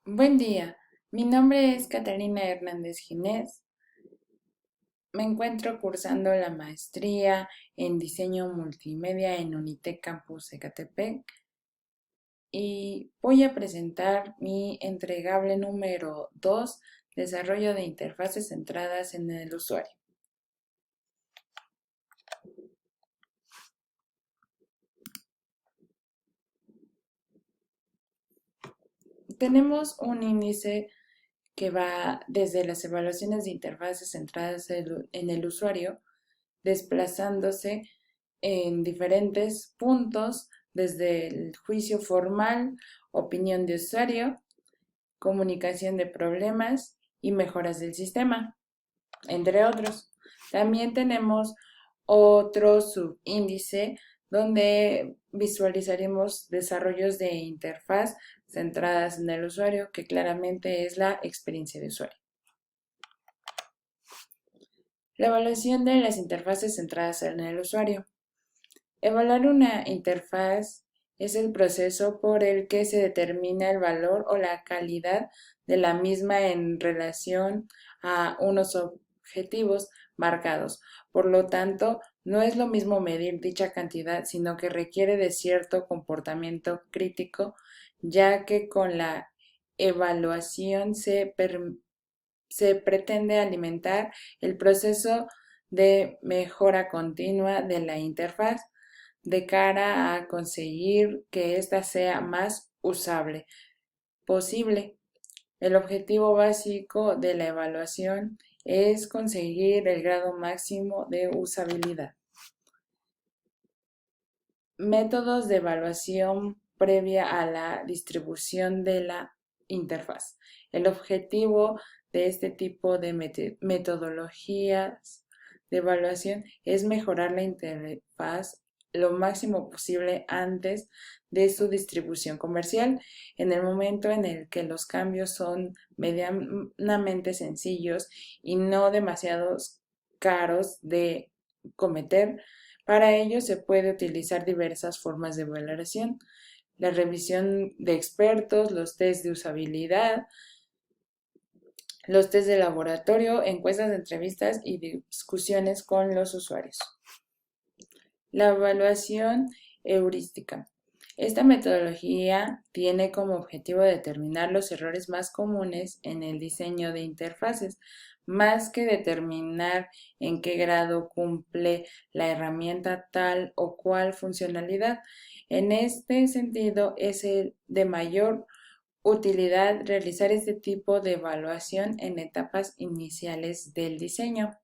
Buen día, mi nombre es Catalina Hernández Ginés. Me encuentro cursando la maestría en diseño multimedia en Unitec Campus Ecatepec y voy a presentar mi entregable número 2, desarrollo de interfaces centradas en el usuario. Tenemos un índice que va desde las evaluaciones de interfaces centradas en el usuario, desplazándose en diferentes puntos desde el juicio formal, opinión de usuario, comunicación de problemas y mejoras del sistema, entre otros. También tenemos otro subíndice donde visualizaremos desarrollos de interfaz centradas en el usuario, que claramente es la experiencia de usuario. La evaluación de las interfaces centradas en el usuario. Evaluar una interfaz es el proceso por el que se determina el valor o la calidad de la misma en relación a unos objetivos marcados. Por lo tanto, no es lo mismo medir dicha cantidad, sino que requiere de cierto comportamiento crítico, ya que con la evaluación se pretende alimentar el proceso de mejora continua de la interfaz de cara a conseguir que ésta sea más usable posible. El objetivo básico de la evaluación es conseguir el grado máximo de usabilidad. Métodos de evaluación previa a la distribución de la interfaz. El objetivo de este tipo de metodologías de evaluación es mejorar la interfaz lo máximo posible antes de su distribución comercial, en el momento en el que los cambios son medianamente sencillos y no demasiado caros de cometer. Para ello se puede utilizar diversas formas de valoración: la revisión de expertos, los test de usabilidad, los test de laboratorio, encuestas de entrevistas y discusiones con los usuarios. La evaluación heurística. Esta metodología tiene como objetivo determinar los errores más comunes en el diseño de interfaces, más que determinar en qué grado cumple la herramienta tal o cual funcionalidad. En este sentido, es de mayor utilidad realizar este tipo de evaluación en etapas iniciales del diseño.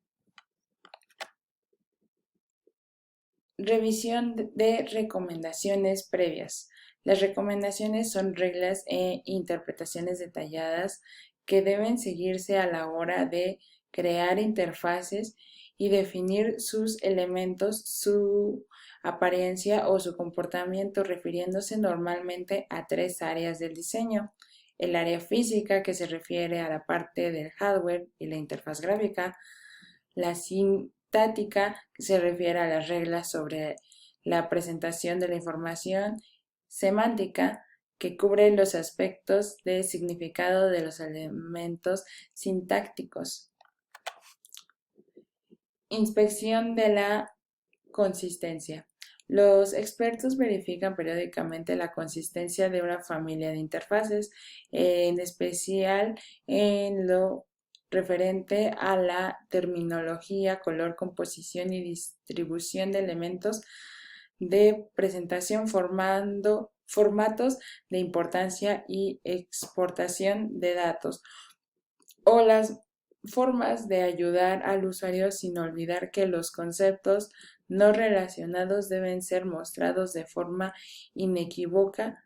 Revisión de recomendaciones previas. Las recomendaciones son reglas e interpretaciones detalladas que deben seguirse a la hora de crear interfaces y definir sus elementos, su apariencia o su comportamiento, refiriéndose normalmente a tres áreas del diseño: el área física, que se refiere a la parte del hardware y la interfaz gráfica; la sintáctica, que se refiere a las reglas sobre la presentación de la información; semántica, que cubre los aspectos de significado de los elementos sintácticos. Inspección de la consistencia. Los expertos verifican periódicamente la consistencia de una familia de interfaces, en especial en lo referente a la terminología, color, composición y distribución de elementos de presentación, formatos de importancia y exportación de datos, o las formas de ayudar al usuario, sin olvidar que los conceptos no relacionados deben ser mostrados de forma inequívoca.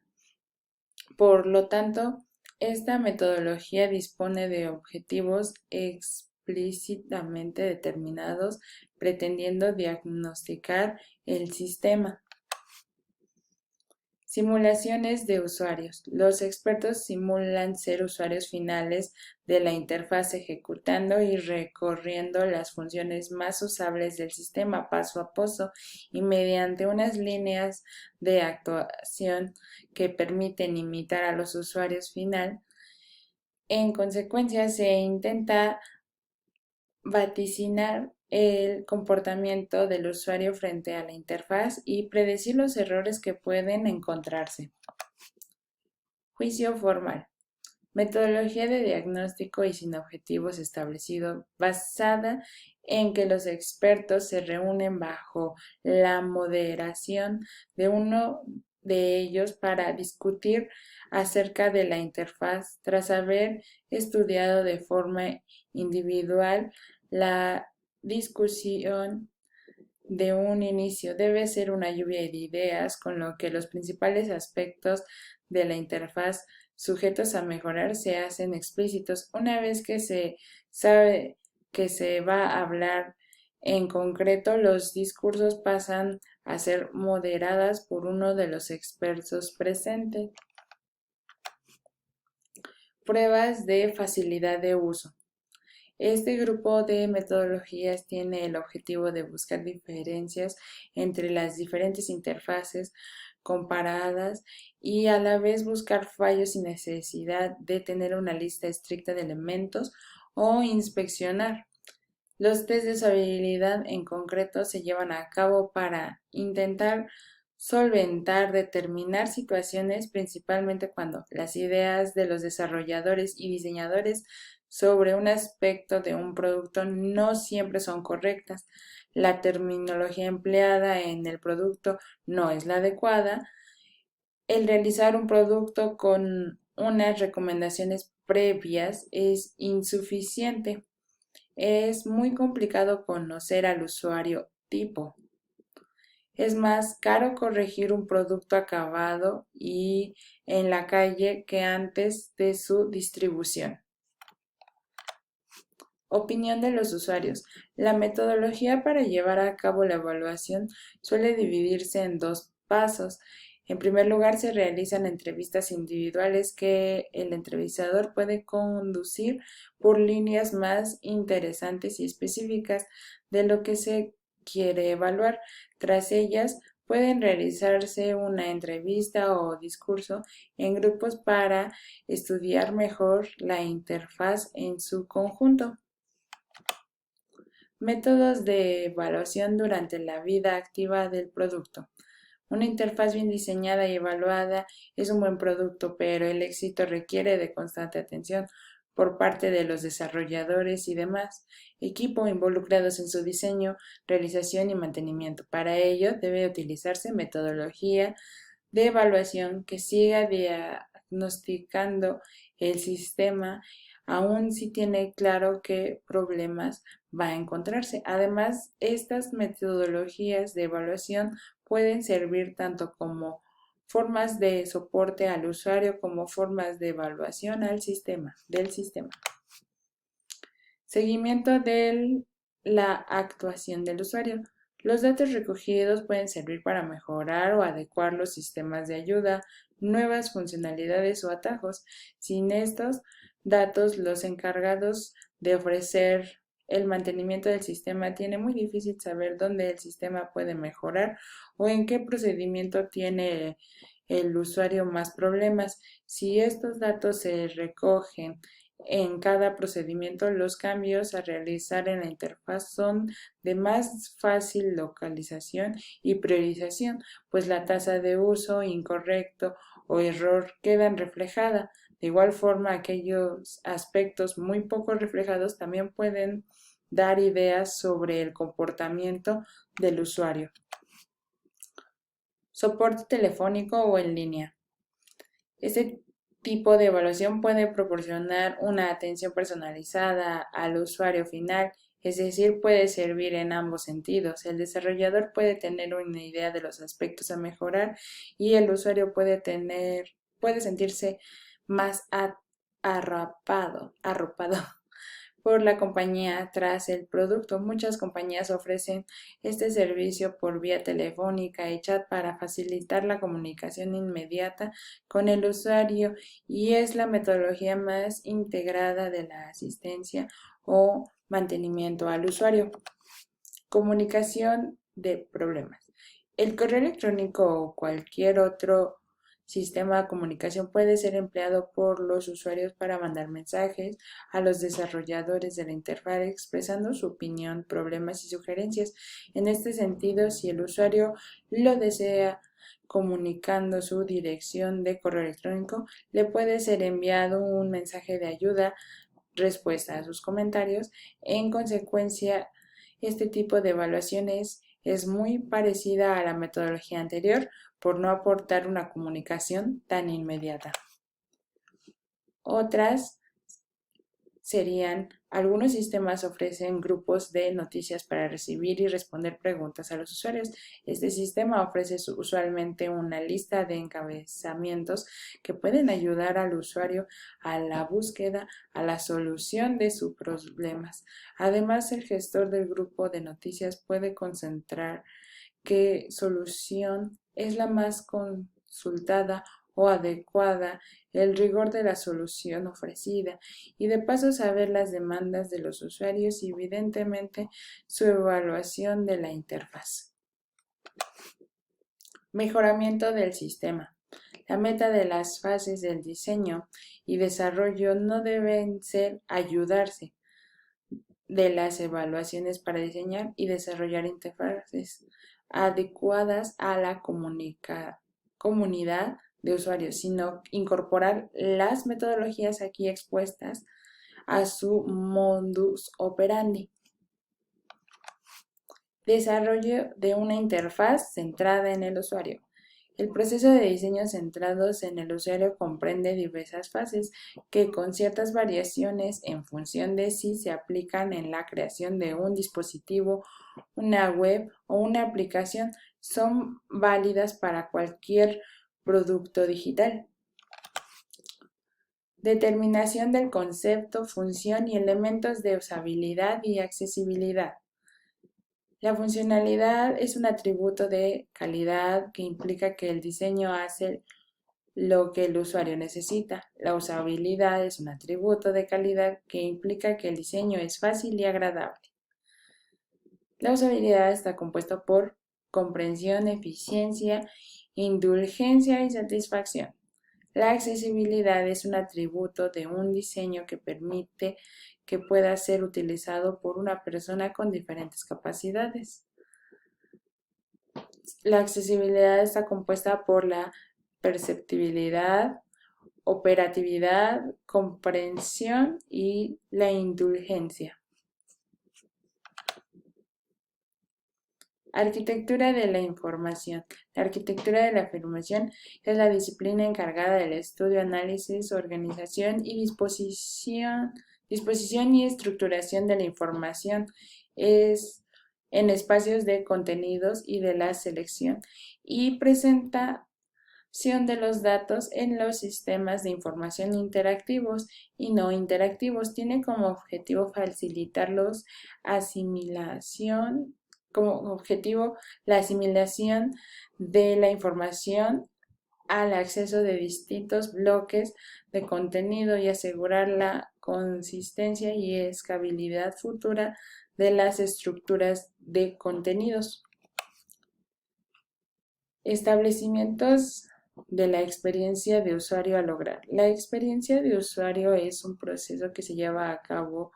Por lo tanto, esta metodología dispone de objetivos explícitamente determinados, pretendiendo diagnosticar el sistema. Simulaciones de usuarios. Los expertos simulan ser usuarios finales de la interfaz, ejecutando y recorriendo las funciones más usables del sistema paso a paso y mediante unas líneas de actuación que permiten imitar a los usuarios final. En consecuencia, se intenta vaticinar el comportamiento del usuario frente a la interfaz y predecir los errores que pueden encontrarse. Juicio formal. Metodología de diagnóstico y sin objetivos establecido, basada en que los expertos se reúnen bajo la moderación de uno de ellos para discutir acerca de la interfaz tras haber estudiado de forma individual la discusión de un inicio. Debe ser una lluvia de ideas con lo que los principales aspectos de la interfaz sujetos a mejorar se hacen explícitos. Una vez que se sabe que se va a hablar en concreto, los discursos pasan a ser moderadas por uno de los expertos presentes. Pruebas de facilidad de uso. Este grupo de metodologías tiene el objetivo de buscar diferencias entre las diferentes interfaces comparadas y a la vez buscar fallos sin necesidad de tener una lista estricta de elementos o inspeccionar. Los test de usabilidad en concreto se llevan a cabo para intentar solventar determinar situaciones, principalmente cuando las ideas de los desarrolladores y diseñadores sobre un aspecto de un producto no siempre son correctas, la terminología empleada en el producto no es la adecuada, el realizar un producto con unas recomendaciones previas es insuficiente. Es muy complicado conocer al usuario tipo. Es más caro corregir un producto acabado y en la calle que antes de su distribución. Opinión de los usuarios. La metodología para llevar a cabo la evaluación suele dividirse en dos pasos. En primer lugar, se realizan entrevistas individuales que el entrevistador puede conducir por líneas más interesantes y específicas de lo que se quiere evaluar. Tras ellas, pueden realizarse una entrevista o discurso en grupos para estudiar mejor la interfaz en su conjunto. Métodos de evaluación durante la vida activa del producto. Una interfaz bien diseñada y evaluada es un buen producto, pero el éxito requiere de constante atención por parte de los desarrolladores y demás equipo involucrados en su diseño, realización y mantenimiento. Para ello debe utilizarse metodología de evaluación que siga diagnosticando el sistema aun si tiene claro qué problemas va a encontrarse. Además, estas metodologías de evaluación pueden servir tanto como formas de soporte al usuario como formas de evaluación del sistema. Seguimiento de la actuación del usuario. Los datos recogidos pueden servir para mejorar o adecuar los sistemas de ayuda, nuevas funcionalidades o atajos. Sin estos datos, los encargados de ofrecer el mantenimiento del sistema tiene muy difícil saber dónde el sistema puede mejorar o en qué procedimiento tiene el usuario más problemas. Si estos datos se recogen en cada procedimiento, los cambios a realizar en la interfaz son de más fácil localización y priorización, pues la tasa de uso incorrecto o error quedan reflejada. De igual forma, aquellos aspectos muy poco reflejados también pueden dar ideas sobre el comportamiento del usuario. Soporte telefónico o en línea. Este tipo de evaluación puede proporcionar una atención personalizada al usuario final, es decir, puede servir en ambos sentidos. El desarrollador puede tener una idea de los aspectos a mejorar y el usuario puede sentirse más arropado por la compañía tras el producto. Muchas compañías ofrecen este servicio por vía telefónica y chat para facilitar la comunicación inmediata con el usuario y es la metodología más integrada de la asistencia o mantenimiento al usuario. Comunicación de problemas. El correo electrónico o cualquier otro sistema de comunicación puede ser empleado por los usuarios para mandar mensajes a los desarrolladores de la interfaz expresando su opinión, problemas y sugerencias. En este sentido, si el usuario lo desea, comunicando su dirección de correo electrónico, le puede ser enviado un mensaje de ayuda, respuesta a sus comentarios. En consecuencia, este tipo de evaluaciones es muy parecida a la metodología anterior por no aportar una comunicación tan inmediata. Otras serían, algunos sistemas ofrecen grupos de noticias para recibir y responder preguntas a los usuarios. Este sistema ofrece usualmente una lista de encabezamientos que pueden ayudar al usuario a la búsqueda, a la solución de sus problemas. Además, el gestor del grupo de noticias puede concentrar qué solución es la más consultada o adecuada, el rigor de la solución ofrecida y de paso saber las demandas de los usuarios y evidentemente su evaluación de la interfaz. Mejoramiento del sistema. La meta de las fases del diseño y desarrollo no deben ser ayudarse de las evaluaciones para diseñar y desarrollar interfaces adecuadas a la comunidad de usuarios, sino incorporar las metodologías aquí expuestas a su modus operandi. Desarrollo de una interfaz centrada en el usuario. El proceso de diseño centrados en el usuario comprende diversas fases que con ciertas variaciones en función de si se aplican en la creación de un dispositivo, una web o una aplicación son válidas para cualquier producto digital. Determinación del concepto, función y elementos de usabilidad y accesibilidad. La funcionalidad es un atributo de calidad que implica que el diseño hace lo que el usuario necesita. La usabilidad es un atributo de calidad que implica que el diseño es fácil y agradable. La usabilidad está compuesta por comprensión, eficiencia, indulgencia y satisfacción. La accesibilidad es un atributo de un diseño que permite que pueda ser utilizado por una persona con diferentes capacidades. La accesibilidad está compuesta por la perceptibilidad, operatividad, comprensión y la indulgencia. Arquitectura de la información. La arquitectura de la información es la disciplina encargada del estudio, análisis, organización y disposición y estructuración de la información. Es en espacios de contenidos y de la selección y presentación de los datos en los sistemas de información interactivos y no interactivos. Tiene como objetivo facilitar la asimilación de la información al acceso de distintos bloques de contenido y asegurar la consistencia y escalabilidad futura de las estructuras de contenidos. Establecimientos de la experiencia de usuario a lograr. La experiencia de usuario es un proceso que se lleva a cabo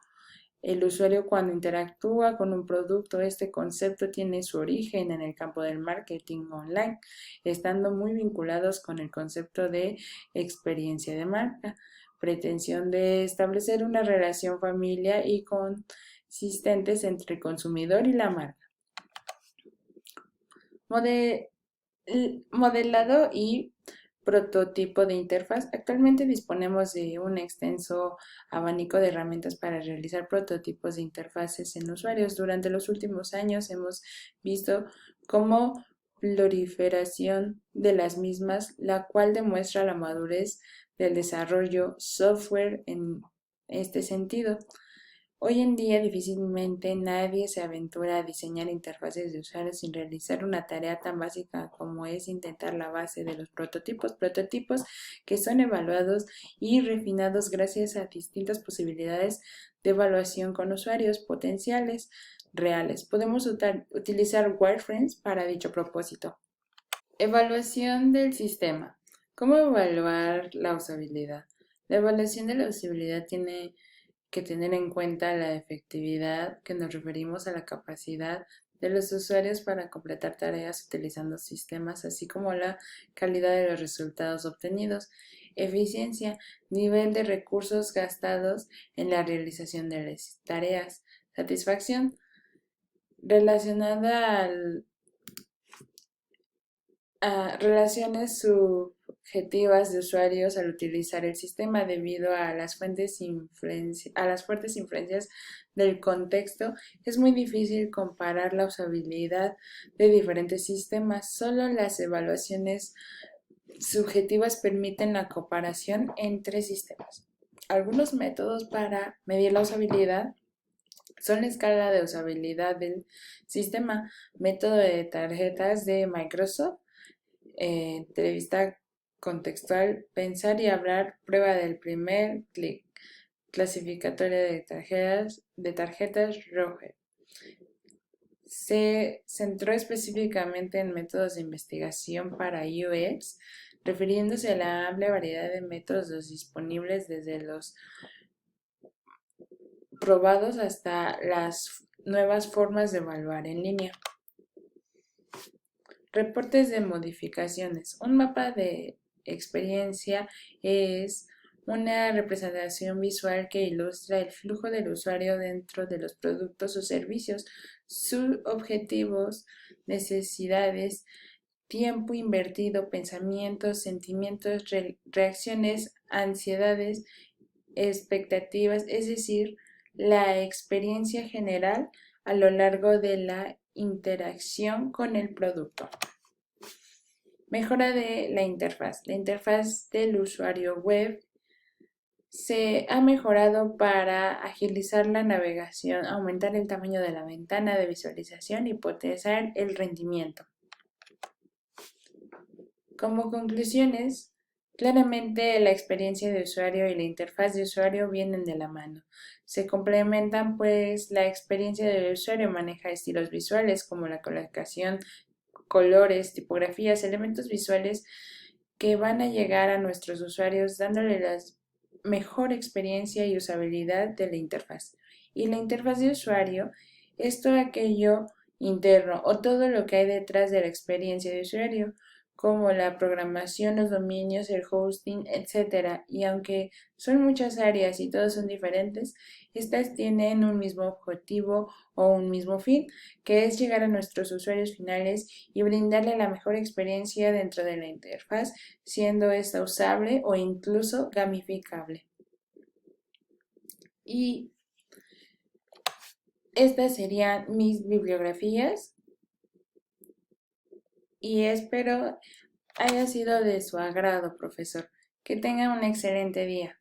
el usuario cuando interactúa con un producto. Este concepto tiene su origen en el campo del marketing online, estando muy vinculados con el concepto de experiencia de marca, pretensión de establecer una relación familiar y consistentes entre el consumidor y la marca. Modelado y prototipo de interfaz. Actualmente disponemos de un extenso abanico de herramientas para realizar prototipos de interfaces en usuarios. Durante los últimos años hemos visto cómo proliferación de las mismas, la cual demuestra la madurez del desarrollo software en este sentido. Hoy en día difícilmente nadie se aventura a diseñar interfaces de usuarios sin realizar una tarea tan básica como es intentar la base de los prototipos que son evaluados y refinados gracias a distintas posibilidades de evaluación con usuarios potenciales reales. Podemos utilizar wireframes para dicho propósito. Evaluación del sistema. ¿Cómo evaluar la usabilidad? La evaluación de la usabilidad tiene que tener en cuenta la efectividad, que nos referimos a la capacidad de los usuarios para completar tareas utilizando sistemas, así como la calidad de los resultados obtenidos, eficiencia, nivel de recursos gastados en la realización de las tareas, satisfacción, relacionada a relaciones subjetivas de usuarios al utilizar el sistema debido a las fuertes influencias del contexto. Es muy difícil comparar la usabilidad de diferentes sistemas. Solo las evaluaciones subjetivas permiten la comparación entre sistemas. Algunos métodos para medir la usabilidad son la escala de usabilidad del sistema, método de tarjetas de Microsoft, entrevista contextual, pensar y hablar, prueba del primer clic, clasificatoria de tarjetas Roger. Se centró específicamente en métodos de investigación para UX, refiriéndose a la amplia variedad de métodos disponibles desde los probados hasta las nuevas formas de evaluar en línea. Reportes de modificaciones. Un mapa de experiencia es una representación visual que ilustra el flujo del usuario dentro de los productos o servicios, sus objetivos, necesidades, tiempo invertido, pensamientos, sentimientos, reacciones, ansiedades, expectativas, es decir, la experiencia general a lo largo de la interacción con el producto. Mejora de la interfaz. La interfaz del usuario web se ha mejorado para agilizar la navegación, aumentar el tamaño de la ventana de visualización y potenciar el rendimiento. Como conclusiones, claramente la experiencia de usuario y la interfaz de usuario vienen de la mano. Se complementan, pues la experiencia del usuario maneja estilos visuales como la colocación, colores, tipografías, elementos visuales que van a llegar a nuestros usuarios dándole la mejor experiencia y usabilidad de la interfaz. Y la interfaz de usuario es todo aquello interno o todo lo que hay detrás de la experiencia de usuario, como la programación, los dominios, el hosting, etcétera. Y aunque son muchas áreas y todas son diferentes, estas tienen un mismo objetivo o un mismo fin, que es llegar a nuestros usuarios finales y brindarle la mejor experiencia dentro de la interfaz, siendo esta usable o incluso gamificable. Y estas serían mis bibliografías y espero haya sido de su agrado, profesor. Que tenga un excelente día.